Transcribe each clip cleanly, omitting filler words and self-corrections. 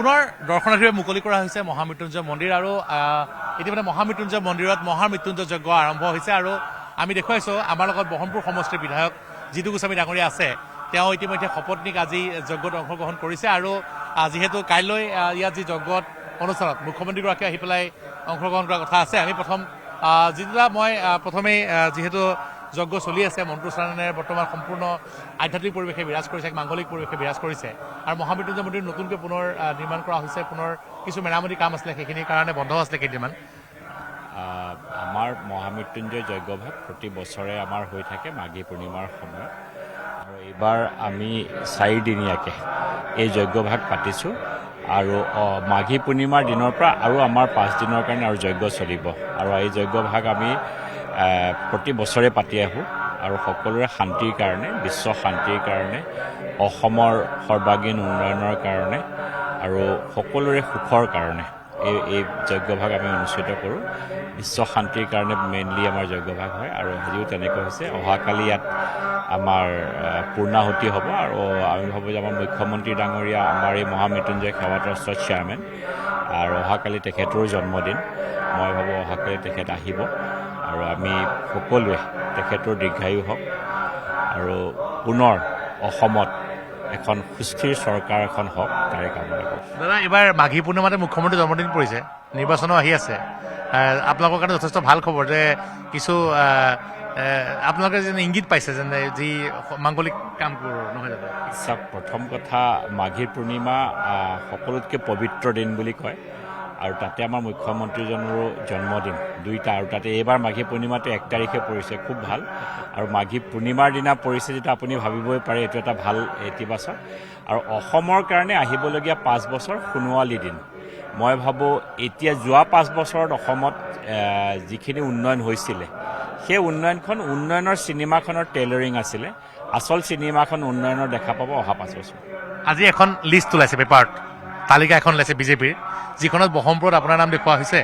পুনৰ দৰ্শনাৰ্থীৰে মুকলি কৰা হৈছে মহামৃত্যুঞ্জয় মন্দিৰ আৰু ইতিমধ্যে মহামৃত্যুঞ্জয় মন্দিৰত মহামৃত্যুঞ্জয় যজ্ঞ আৰম্ভ হৈছে আৰু আমি দেখুৱাইছোঁ আমাৰ লগত বহৰমপুৰ সমষ্টিৰ বিধায়ক জিতু গোস্বামী ডাঙৰীয়া আছে তেওঁ ইতিমধ্যে শপতনিক আজি যজ্ঞত অংশগ্ৰহণ কৰিছে আৰু যিহেতু কাইলৈ ইয়াত যি যজ্ঞত অনুষ্ঠানত মুখ্যমন্ত্ৰীগৰাকী আহি পেলাই অংশগ্ৰহণ কৰাৰ কথা আছে আমি মই প্ৰথমেই যিহেতু যজ্ঞ চলি আছে মন্ত্ৰোচ্চাৰণেৰে বৰ্তমান সম্পূৰ্ণ আধ্যাত্মিক পৰিৱেশে বিৰাজ কৰিছে এক মাংগলিক পৰিৱেশে বিৰাজ কৰিছে আৰু মহামৃত্যুঞ্জয় মন্দিৰ নতুনকৈ পুনৰ নিৰ্মাণ কৰা হৈছে পুনৰ কিছু মেৰামতি কাম আছিলে সেইখিনিৰ কাৰণে বন্ধ আছিলে কেইদিনমান আমাৰ মহামৃত্যুঞ্জয় যজ্ঞভাগ প্ৰতি বছৰে আমাৰ হৈ থাকে মাঘী পূৰ্ণিমাৰ সময়ত আৰু এইবাৰ আমি 4 দিনীয়াকৈ এই যজ্ঞভাগ পাতিছোঁ আৰু মাঘী পূৰ্ণিমাৰ দিনৰ পৰা আৰু আমাৰ 5 দিনৰ কাৰণে আৰু যজ্ঞ চলিব আৰু এই যজ্ঞভাগ আমি প্ৰতি বছৰে পাতি আহোঁ আৰু সকলোৰে শান্তিৰ কাৰণে বিশ্ব শান্তিৰ কাৰণে অসমৰ সৰ্বাংগীন উন্নয়নৰ কাৰণে আৰু সকলোৰে সুখৰ কাৰণে এই যজ্ঞভাগ আমি অনুষ্ঠিত কৰোঁ বিশ্ব শান্তিৰ কাৰণে মেইনলি আমাৰ যজ্ঞভাগ হয় আৰু আজিও তেনেকৈ হৈছে অহাকালি ইয়াত আমাৰ পূৰ্ণাহুতি হ'ব আৰু আমি ভাবোঁ যে আমাৰ মুখ্যমন্ত্ৰী ডাঙৰীয়া আমাৰ এই মহামৃত্যুঞ্জয় সেৱা ট্ৰাষ্টৰ চেয়াৰমেন আৰু অহাকালি তেখেতৰো জন্মদিন মই ভাবোঁ অহাকালি তেখেত আহিব আৰু আমি সকলোৱে তেখেতৰ দীৰ্ঘায়ু হওক আৰু পুনৰ অসমত এখন সুস্থিৰ চৰকাৰ এখন হওক তাৰে কামনা কৰোঁ দাদা এইবাৰ মাঘী পূৰ্ণিমাতে মুখ্যমন্ত্ৰীৰ জন্মদিন পৰিছে নিৰ্বাচনো আহি আছে আপোনালোকৰ কাৰণে যথেষ্ট ভাল খবৰ যে কিছু আপোনালোকে যেন ইংগিত পাইছে যেন যি মাংগলিক কামবোৰ নহয় জানো চাওক প্ৰথম কথা মাঘীৰ পূৰ্ণিমা সকলোতকৈ পবিত্ৰ দিন বুলি কয় আৰু তাতে আমাৰ মুখ্যমন্ত্ৰীজনৰো জন্মদিন দুইটা আৰু তাতে এইবাৰ মাঘী পূৰ্ণিমাটো 1 তাৰিখে পৰিছে খুব ভাল আৰু মাঘী পূৰ্ণিমাৰ দিনা পৰিছে যেটা আপুনি ভাবিবই পাৰে এইটো এটা ভাল ইতিবাচক আৰু অসমৰ কাৰণে আহিবলগীয়া 5 বছৰ সোণোৱালী দিন মই ভাবোঁ এতিয়া যোৱা 5 বছৰত অসমত যিখিনি উন্নয়ন হৈছিলে সেই উন্নয়নৰ চিনেমাখনৰ টেইলাৰিং আছিলে আচল চিনেমাখন উন্নয়নৰ দেখা পাব অহা 5 বছৰ আজি এখন লিষ্ট ওলাইছে পেপাৰত তালিকা এখন ওলাইছে বিজেপিৰ যিখনত বহৰমপুৰত আপোনাৰ নাম দেখুওৱা হৈছে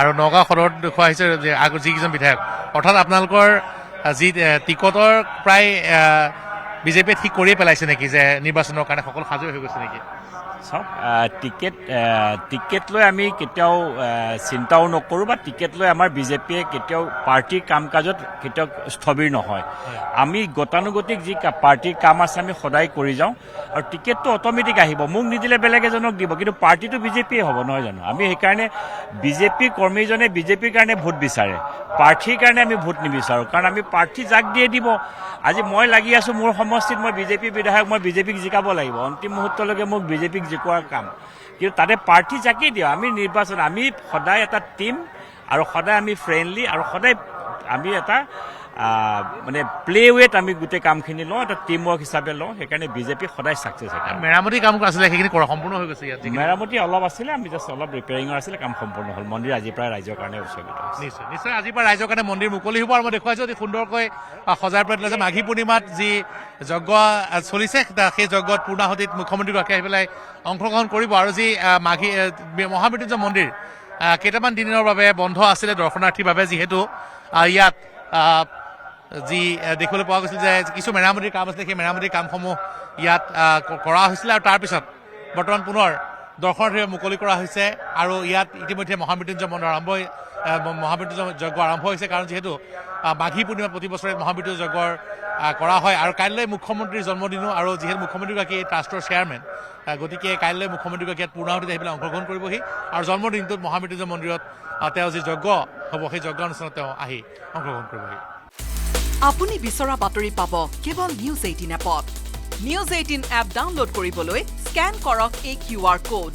আৰু নগাঁও সদৰত দেখুওৱা হৈছে যে যিকেইজন বিধায়ক অৰ্থাৎ আপোনালোকৰ যি টিকটৰ প্ৰায় বিজেপিয়ে ঠিক কৰিয়ে পেলাইছে নেকি যে নিৰ্বাচনৰ কাৰণে সকলো সাজু হৈ গৈছে নেকি চাওক টিকেট লৈ আমি কেতিয়াও চিন্তাও নকৰোঁ বা টিকেট লৈ আমাৰ বিজেপিয়ে কেতিয়াও পাৰ্টীৰ কাম কাজত কেতিয়াও স্থবিৰ নহয় আমি গতানুগতিক যি পাৰ্টীৰ কাম আছে আমি সদায় কৰি যাওঁ আৰু টিকেটটো অট'মেটিক আহিব মোক নিদিলে বেলেগ এজনক দিব কিন্তু পাৰ্টীটো বিজেপিয়ে হ'ব নহয় জানো আমি সেইকাৰণে বিজেপি কৰ্মীজনে বিজেপিৰ কাৰণে ভোট বিচাৰে প্ৰাৰ্থীৰ কাৰণে আমি ভোট নিবিচাৰোঁ কাৰণ আমি প্ৰাৰ্থী যাক দিয়ে দিব আজি মই লাগি আছোঁ মোৰ সমষ্টিত মই বিজেপি বিধায়ক মই বিজেপিক জিকাব লাগিব অন্তিম মুহূৰ্তলৈকে মোক বিজেপিক জিকোৱাৰ কাম কিন্তু তাতে প্ৰাৰ্থী যাকেই দিওঁ আমি নিৰ্বাচন আমি সদায় এটা টীম আৰু সদায় আমি ফ্ৰেণ্ডলি আৰু সদায় আমি এটা মানে প্লে ৱেত আমি গোটেই কামখিনি লওঁ এটা টিম ৱৰ্ক হিচাপে লওঁ সেইকাৰণে বিজেপি সদায় ছাকচেছ হয় মেৰামতি কাম আছিলে সেইখিনি সম্পূৰ্ণ হৈ গৈছে ইয়াত মেৰামতি অলপ আছিলে আমি জাষ্ট অলপ ৰিপেয়াৰিঙৰ আছিলে কাম সম্পূৰ্ণ হ'ল মন্দিৰ আজিৰ পৰা ৰাইজৰ কাৰণে উৎসৰ্গিত নিশ্চয় নিশ্চয় আজিৰ পৰা ৰাইজৰ কাৰণে মন্দিৰ মুকলি হ'ব আৰু মই দেখুৱাইছোঁ অতি সুন্দৰকৈ সজাই পৰাই তুলিছে মাঘী পূৰ্ণিমাত যি যজ্ঞ চলিছে সেই যজ্ঞত পূৰ্ণাহুতিত মুখ্যমন্ত্ৰীগৰাকী আহি পেলাই অংশগ্ৰহণ কৰিব আৰু যি মহামৃত্যুঞ্জয় মন্দিৰ কেইটামান দিনৰ বাবে বন্ধ আছিলে দৰ্শনাৰ্থীৰ বাবে যিহেতু ইয়াত যি দেখিবলৈ পোৱা গৈছিল যে কিছু মেৰামতিৰ কাম আছিলে সেই মেৰামতিৰ কামসমূহ ইয়াত কৰা হৈছিলে আৰু তাৰপিছত বৰ্তমান পুনৰ দৰ্শনাৰ্থীৰে মুকলি কৰা হৈছে আৰু ইয়াত ইতিমধ্যে মহামৃত্যুঞ্জয় মহামৃত্যুঞ্জয় যজ্ঞ আৰম্ভ হৈছে কাৰণ যিহেতু মাঘী পূৰ্ণিমা প্ৰতি বছৰে মহামৃত্যুঞ্জয় যজ্ঞৰ কৰা হয় আৰু কাইলৈ মুখ্যমন্ত্ৰীৰ জন্মদিনো আৰু যিহেতু মুখ্যমন্ত্ৰীগৰাকী এই ট্ৰাষ্টৰ চেয়াৰমেন গতিকে কাইলৈ মুখ্যমন্ত্ৰীগৰাকী ইয়াত পূৰ্ণাহুতিত আহি পেলাই অংশগ্ৰহণ কৰিবহি আৰু জন্মদিনটোত মহামৃত্যুঞ্জয় মন্দিৰত তেওঁ যি যজ্ঞ হ'ব সেই যজ্ঞ অনুষ্ঠানত তেওঁ আহি অংশগ্ৰহণ কৰিবহি আপুনি বিচৰা বাতৰি পাব কেৱল নিউজ 18 এপত নিউজ 18 এপ ডাউনলোড কৰিবলৈ স্কেন কৰক এই QR কোড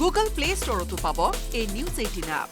গুগল প্লে ষ্টৰতো পাব এই নিউজ 18 এপ